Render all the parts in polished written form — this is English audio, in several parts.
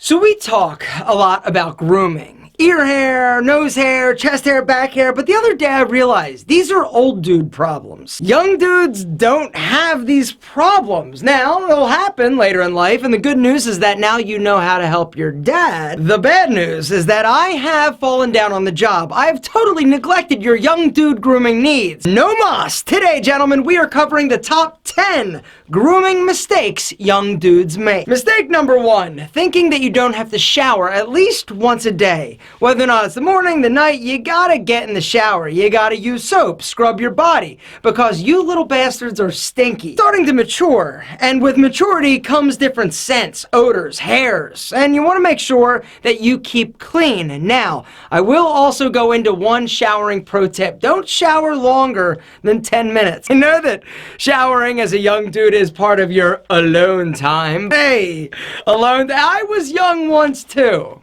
So we talk a lot about grooming. Ear hair, nose hair, chest hair, back hair, but the other day I realized these are old dude problems. Young dudes don't have these problems. Now, it'll happen later in life, and the good news is that now you know how to help your dad. The bad news is that I have fallen down on the job. I have totally neglected your young dude grooming needs. No mas! Today, gentlemen, we are covering the top 10 grooming mistakes young dudes make. Mistake number 1, thinking that you don't have to shower at least once a day. Whether or not it's the morning, the night, you gotta get in the shower. You gotta use soap, scrub your body, because you little bastards are stinky. Starting to mature, and with maturity comes different scents, odors, hairs, and you wanna make sure that you keep clean. Now, I will also go into one showering pro tip. Don't shower longer than 10 minutes. I know that showering as a young dude is part of your alone time. Hey, alone, I was young once too.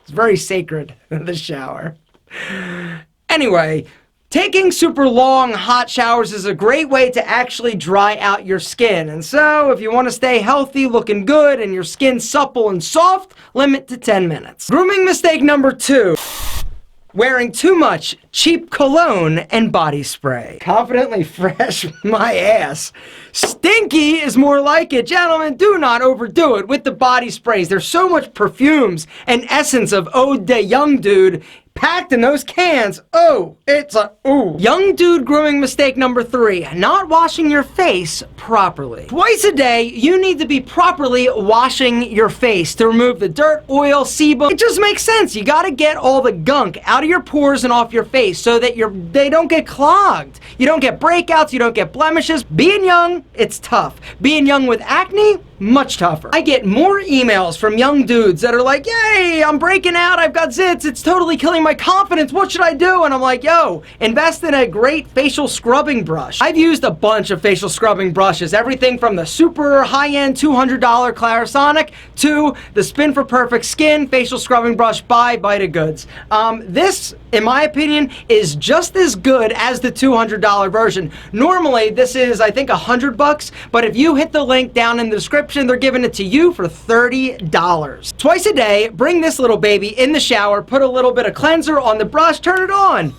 It's very sacred, the shower. Anyway, taking super long, hot showers is a great way to actually dry out your skin. And so, if you want to stay healthy, looking good, and your skin supple and soft, limit to 10 minutes. Grooming mistake number 2. Wearing too much cheap cologne and body spray. Confidently fresh my ass. Stinky is more like it. Gentlemen, do not overdo it with the body sprays. There's so much perfumes and essence of Ode de Young Dude packed in those cans. Oh, it's a ooh. Young dude grooming mistake number 3, not washing your face properly. Twice a day, you need to be properly washing your face to remove the dirt, oil, sebum. It just makes sense. You gotta get all the gunk out of your pores and off your face so that they don't get clogged. You don't get breakouts, you don't get blemishes. Being young, it's tough. Being young with acne, much tougher. I get more emails from young dudes that are like, yay, I'm breaking out, I've got zits, it's totally killing my confidence, what should I do? And I'm like, yo, invest in a great facial scrubbing brush. I've used a bunch of facial scrubbing brushes, everything from the super high-end $200 Clarisonic to the Spin for Perfect Skin facial scrubbing brush by Vita Goods. This, in my opinion, is just as good as the $200 version. Normally, this is, I think, $100, but if you hit the link down in the description, they're giving it to you for $30. Twice a day, bring this little baby in the shower, put a little bit of cleanser on the brush, turn it on.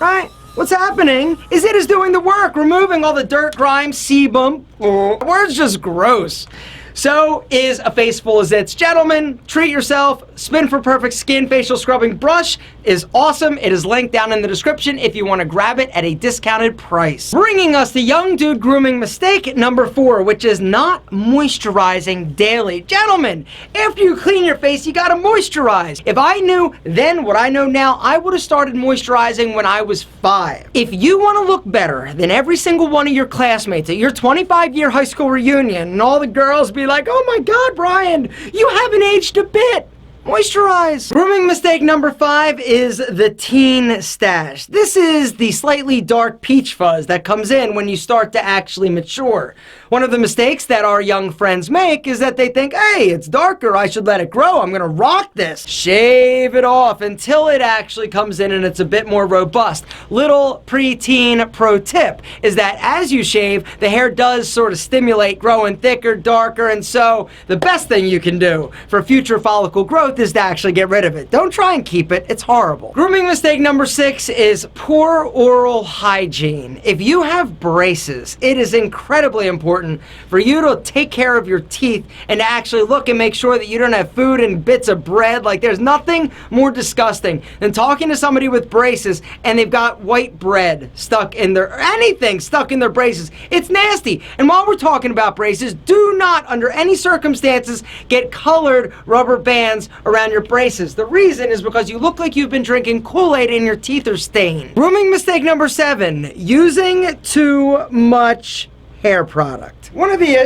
Right? What's happening is it is doing the work, removing all the dirt, grime, sebum. Word's just gross. So is a face full of zits. Gentlemen, treat yourself. Spin for Perfect Skin facial scrubbing brush is awesome. It is linked down in the description if you want to grab it at a discounted price. Bringing us the young dude grooming mistake number 4, which is not moisturizing daily. Gentlemen, after you clean your face, you gotta moisturize. If I knew then what I know now, I would have started moisturizing when I was 5. If you want to look better than every single one of your classmates at your 25-year high school reunion and all the girls be like, oh my God, Brian, you haven't aged a bit. Moisturize. Grooming mistake number 5 is the Teenstache. This is the slightly dark peach fuzz that comes in when you start to actually mature. One of the mistakes that our young friends make is that they think, hey, it's darker, I should let it grow, I'm gonna rock this. Shave it off until it actually comes in and it's a bit more robust. Little preteen pro tip is that as you shave, the hair does sort of stimulate growing thicker, darker, and so the best thing you can do for future follicle growth is to actually get rid of it. Don't try and keep it, it's horrible. Grooming mistake number 6 is poor oral hygiene. If you have braces, it is incredibly important for you to take care of your teeth and to actually look and make sure that you don't have food and bits of bread. Like, there's nothing more disgusting than talking to somebody with braces and they've got white bread stuck in their, anything stuck in their braces. It's nasty. And while we're talking about braces, do not, under any circumstances, get colored rubber bands around your braces. The reason is because you look like you've been drinking Kool-Aid and your teeth are stained. Grooming mistake number 7, using too much hair product. One of the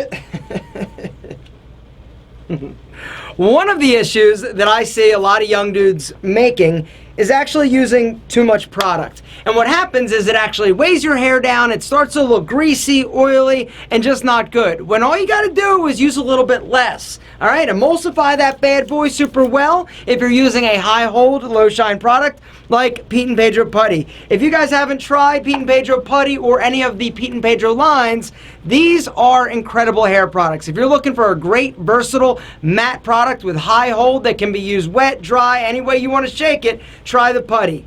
issues that I see a lot of young dudes making is actually using too much product. And what happens is it actually weighs your hair down, it starts to look greasy, oily, and just not good. When all you gotta do is use a little bit less. All right, emulsify that bad boy super well if you're using a high hold, low shine product like Pete Pedro Putty. If you guys haven't tried Pete Pedro Putty or any of the Pete Pedro lines, these are incredible hair products. If you're looking for a great, versatile, matte product with high hold that can be used wet, dry, any way you want to shake it, try the Putty.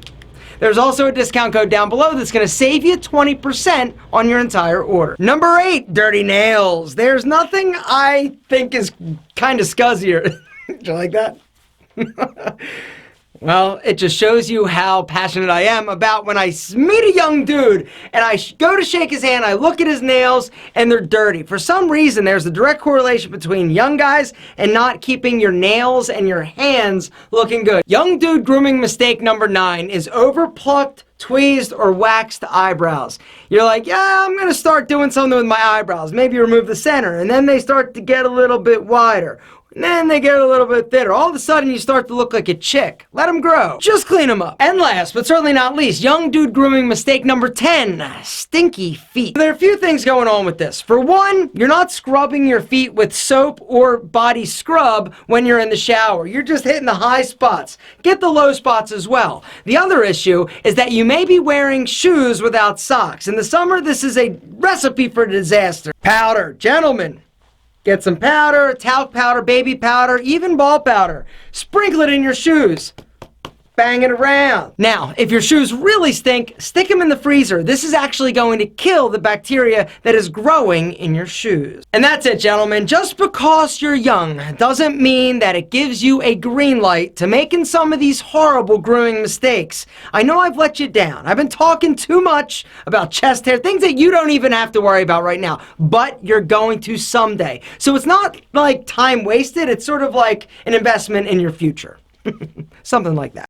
There's also a discount code down below that's going to save you 20% on your entire order. Number 8, dirty nails. There's nothing I think is kind of scuzzier. Do you like that? Well, it just shows you how passionate I am about when I meet a young dude and I go to shake his hand, I look at his nails, and they're dirty. For some reason, there's a direct correlation between young guys and not keeping your nails and your hands looking good. Young dude grooming mistake number 9 is over plucked, tweezed, or waxed eyebrows. You're like, yeah, I'm going to start doing something with my eyebrows. Maybe remove the center, and then they start to get a little bit wider. And then they get a little bit thinner. All of a sudden, you start to look like a chick. Let them grow. Just clean them up. And last, but certainly not least, young dude grooming mistake number 10, stinky feet. There are a few things going on with this. For one, you're not scrubbing your feet with soap or body scrub when you're in the shower. You're just hitting the high spots. Get the low spots as well. The other issue is that you may be wearing shoes without socks. In the summer, this is a recipe for disaster. Powder. Gentlemen, get some powder, talc powder, baby powder, even ball powder. Sprinkle it in your shoes. Bang it around. Now, if your shoes really stink, stick them in the freezer. This is actually going to kill the bacteria that is growing in your shoes. And that's it, gentlemen. Just because you're young doesn't mean that it gives you a green light to making some of these horrible grooming mistakes. I know I've let you down. I've been talking too much about chest hair, things that you don't even have to worry about right now, but you're going to someday. So it's not like time wasted. It's sort of like an investment in your future. Something like that.